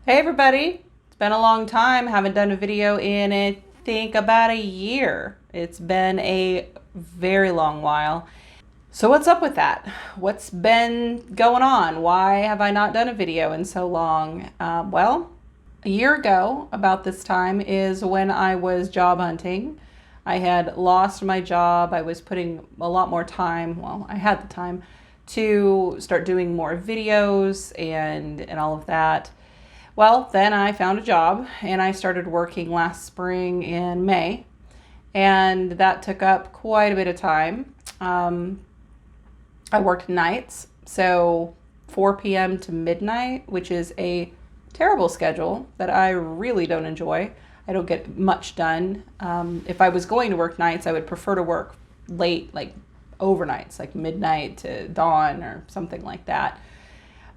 Hey everybody, it's been a long time. Haven't done a video in I think about a year. It's been a very long while. So what's up with that? What's been going on? Why have I not done a video in so long? Well, a year ago, about this time, is when I was job hunting. I had lost my job. I was putting a lot more time, well, I had the time to start doing more videos and all of that. Well, then I found a job and I started working last spring in May, and that took up quite a bit of time. I worked nights, so 4 p.m. to midnight, which is a terrible schedule that I really don't enjoy. I don't get much done. If I was going to work nights, I would prefer to work late, like overnights, like midnight to dawn or something like that.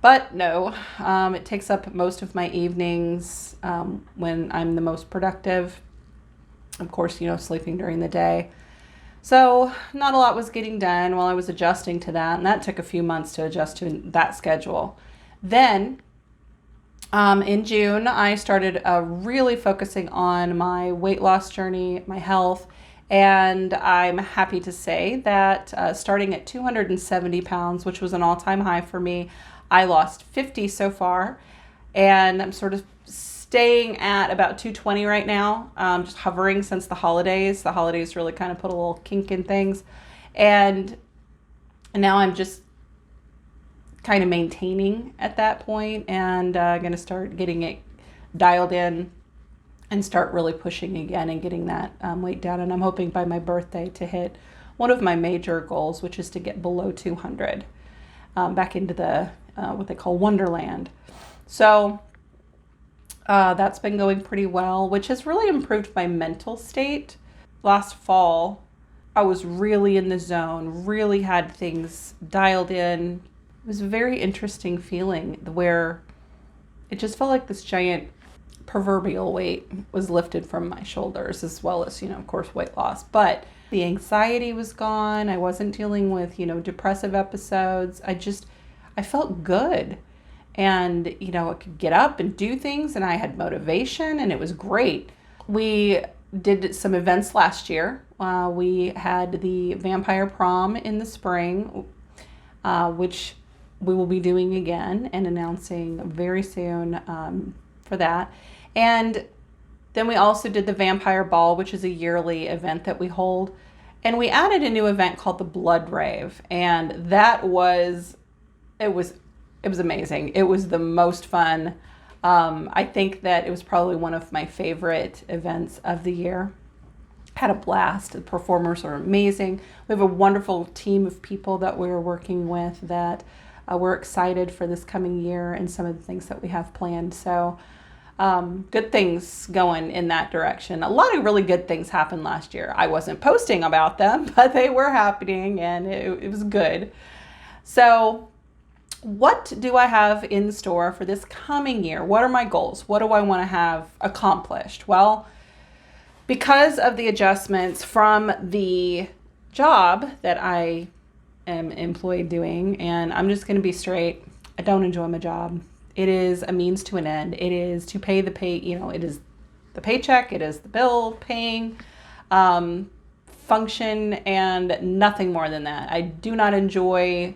But no, it takes up most of my evenings when I'm the most productive. Of course, sleeping during the day. So not a lot was getting done while I was adjusting to that, and that took a few months to adjust to that schedule. Then in June, I started really focusing on my weight loss journey, my health, and I'm happy to say that starting at 270 pounds, which was an all-time high for me, I lost 50 so far, and I'm sort of staying at about 220 right now, just hovering since the holidays. The holidays really kind of put a little kink in things, and now I'm just kind of maintaining at that point, and going to start getting it dialed in and start really pushing again and getting that weight down. And I'm hoping by my birthday to hit one of my major goals, which is to get below 200, back into the what they call Wonderland. So that's been going pretty well, which has really improved my mental state. Last fall, I was really in the zone, really had things dialed in. It was a very interesting feeling where it just felt like this giant proverbial weight was lifted from my shoulders, as well as, of course, weight loss. But the anxiety was gone. I wasn't dealing with, depressive episodes. I felt good. And, I could get up and do things, and I had motivation, and it was great. We did some events last year. We had the Vampire Prom in the spring, which we will be doing again and announcing very soon for that. And then we also did the Vampire Ball, which is a yearly event that we hold. And we added a new event called the Blood Rave. And it was amazing. It was the most fun. I think that it was probably one of my favorite events of the year. Had a blast. The performers are amazing. We have a wonderful team of people that we're working with that we're excited for this coming year and some of the things that we have planned. So good things going in that direction. A lot of really good things happened last year. I wasn't posting about them, but they were happening, and it was good. So what do I have in store for this coming year? What are my goals? What do I want to have accomplished? Well, because of the adjustments from the job that I am employed doing, and I'm just going to be straight, I don't enjoy my job. It is a means to an end. It is to pay it is the paycheck, it is the bill paying function, and nothing more than that. I do not enjoy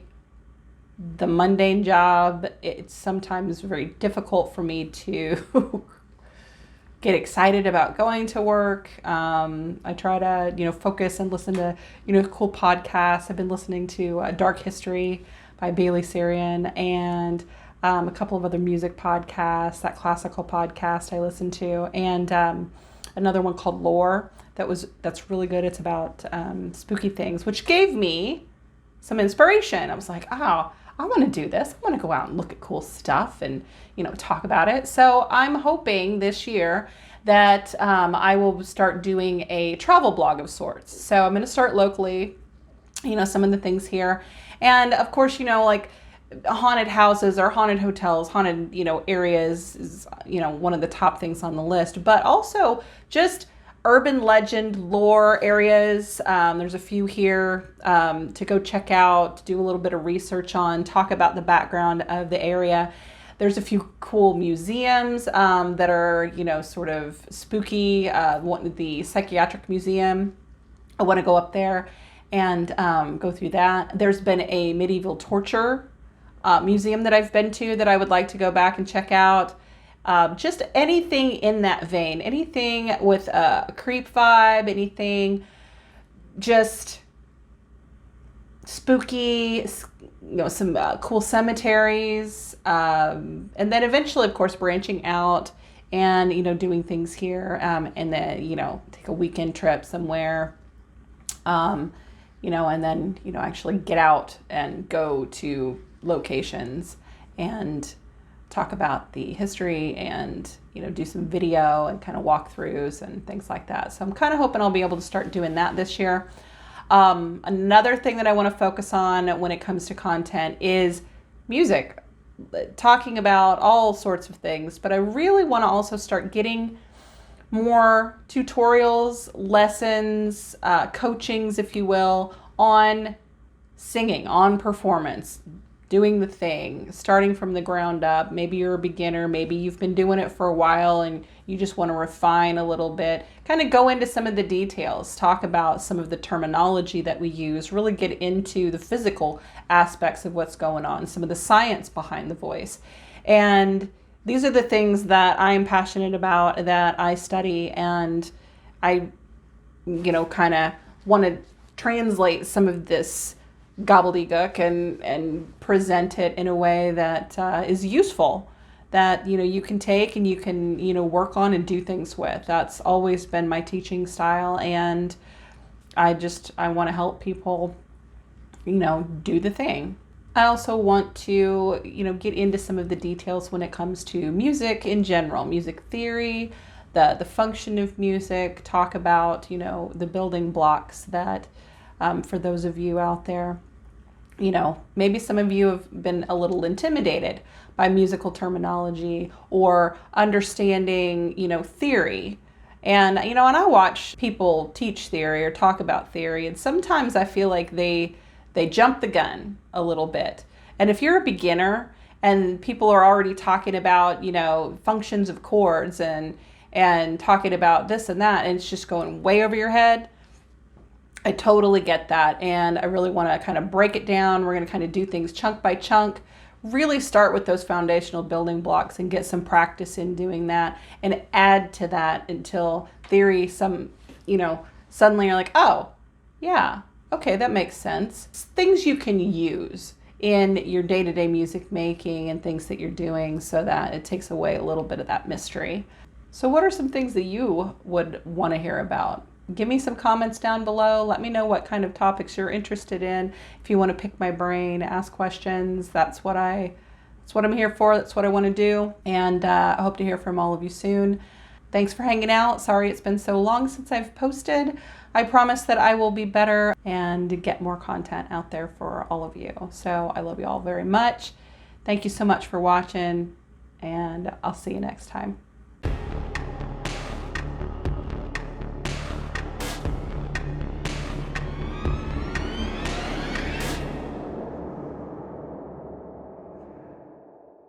the mundane job. It's sometimes very difficult for me to get excited about going to work. I try to, focus and listen to, cool podcasts. I've been listening to Dark History by Bailey Sarian, and a couple of other music podcasts, that classical podcast I listen to, and another one called Lore that's really good. It's about spooky things, which gave me some inspiration. I was like, oh, I want to do this. I want to go out and look at cool stuff and, talk about it. So I'm hoping this year that I will start doing a travel blog of sorts. So I'm going to start locally, some of the things here. And of course, like haunted houses or haunted hotels, haunted, areas is, one of the top things on the list, but also just urban legend lore areas. There's a few here to go check out, do a little bit of research on, talk about the background of the area. There's a few cool museums that are, sort of spooky. The Psychiatric Museum, I want to go up there and go through that. There's been a medieval torture museum that I've been to that I would like to go back and check out. Just anything in that vein, anything with a creep vibe, anything just spooky, some cool cemeteries, and then eventually, of course, branching out and, doing things here, and then, take a weekend trip somewhere, and then, actually get out and go to locations and talk about the history and, do some video and kind of walkthroughs and things like that. So I'm kind of hoping I'll be able to start doing that this year. Another thing that I want to focus on when it comes to content is music, talking about all sorts of things, but I really want to also start getting more tutorials, lessons, coachings, if you will, on singing, on performance, doing the thing, starting from the ground up. Maybe you're a beginner, maybe you've been doing it for a while and you just want to refine a little bit, kind of go into some of the details, talk about some of the terminology that we use, really get into the physical aspects of what's going on, some of the science behind the voice. And these are the things that I'm passionate about, that I study, and I, kind of want to translate some of this gobbledygook and present it in a way that is useful, that you can take and you can work on and do things with. That's always been my teaching style, and I want to help people do the thing. I also want to get into some of the details when it comes to music in general, music theory, the function of music, talk about the building blocks that for those of you out there, maybe some of you have been a little intimidated by musical terminology or understanding, theory. And, and I watch people teach theory or talk about theory, and sometimes I feel like they jump the gun a little bit. And if you're a beginner and people are already talking about, functions of chords and talking about this and that, and it's just going way over your head, I totally get that, and I really want to kind of break it down. We're going to kind of do things chunk by chunk, really start with those foundational building blocks and get some practice in doing that, and add to that until theory, suddenly you're like, oh, yeah, okay, that makes sense. It's things you can use in your day-to-day music making and things that you're doing, so that it takes away a little bit of that mystery. So what are some things that you would want to hear about? Give me some comments down below. Let me know what kind of topics you're interested in. If you want to pick my brain, ask questions, that's what I'm here for. That's what I want to do. And I hope to hear from all of you soon. Thanks for hanging out. Sorry it's been so long since I've posted. I promise that I will be better and get more content out there for all of you. So I love you all very much. Thank you so much for watching, and I'll see you next time.